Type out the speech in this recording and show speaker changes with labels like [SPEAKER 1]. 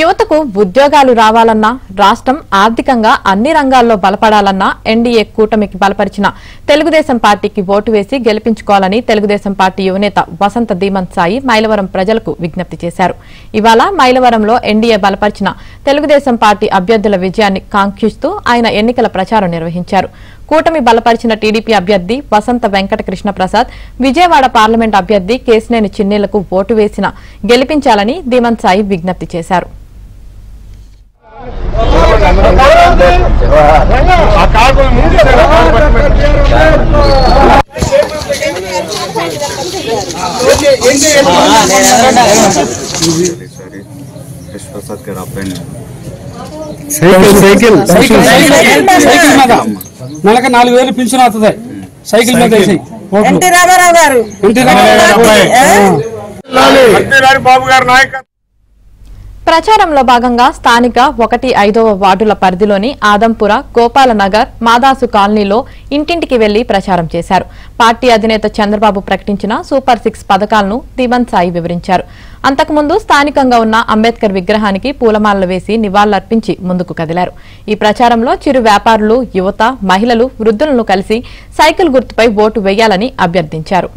[SPEAKER 1] యువతకు ఉద్యోగాలు రావాలన్నా రాష్ట్రం ఆర్థికంగా అన్ని రంగాల్లో బలపడాలన్నా ఎన్డీఏ కూటమికి బలపరిచిన తెలుగుదేశం పార్టీకి ఓటు వేసి గెలిపించుకోవాలని తెలుగుదేశం పార్టీ యువనేత వసంత ధీమంత్ సాయి మైలవరం ప్రజలకు విజ్ఞప్తి చేశారు. ఇవాళ మైలవరంలో ఎన్డీఏ బలపరిచిన తెలుగుదేశం పార్టీ అభ్యర్థుల విజయాన్ని కాంక్షిస్తూ ఆయన ఎన్నికల ప్రచారం నిర్వహించారు. కూటమి బలపరిచిన టీడీపీ అభ్యర్థి వసంత వెంకట కృష్ణ ప్రసాద్, విజయవాడ పార్లమెంట్ అభ్యర్థి కేశినేని చిన్నేలకు ఓటు వేసిన గెలిపించాలని ధీమంత్ సాయి విజ్ఞప్తి చేశారు.
[SPEAKER 2] నెలకు 4,000 పింఛన్ అవుతుంది. సైకిల్ మీద
[SPEAKER 1] ప్రచారంలో భాగంగా స్థానిక 1-5వ వార్డుల పరిధిలోని ఆదంపుర, గోపాలనగర్, మాదాసు కాలనీలో ఇంటింటికి వెళ్లి ప్రచారం చేశారు. పార్టీ అధినేత చంద్రబాబు ప్రకటించిన సూపర్ 6 పథకాలను ధీమంత్ సాయి వివరించారు. అంతకుముందు స్థానికంగా ఉన్న అంబేద్కర్ విగ్రహానికి పూలమాలలు వేసి నివాళులర్పించి ముందుకు కదిలారు. ఈ ప్రచారంలో చిరు వ్యాపారులు, యువత, మహిళలు, వృద్ధులను కలిసి సైకిల్ గుర్తుపై ఓటు వేయాలని అభ్యర్థించారు.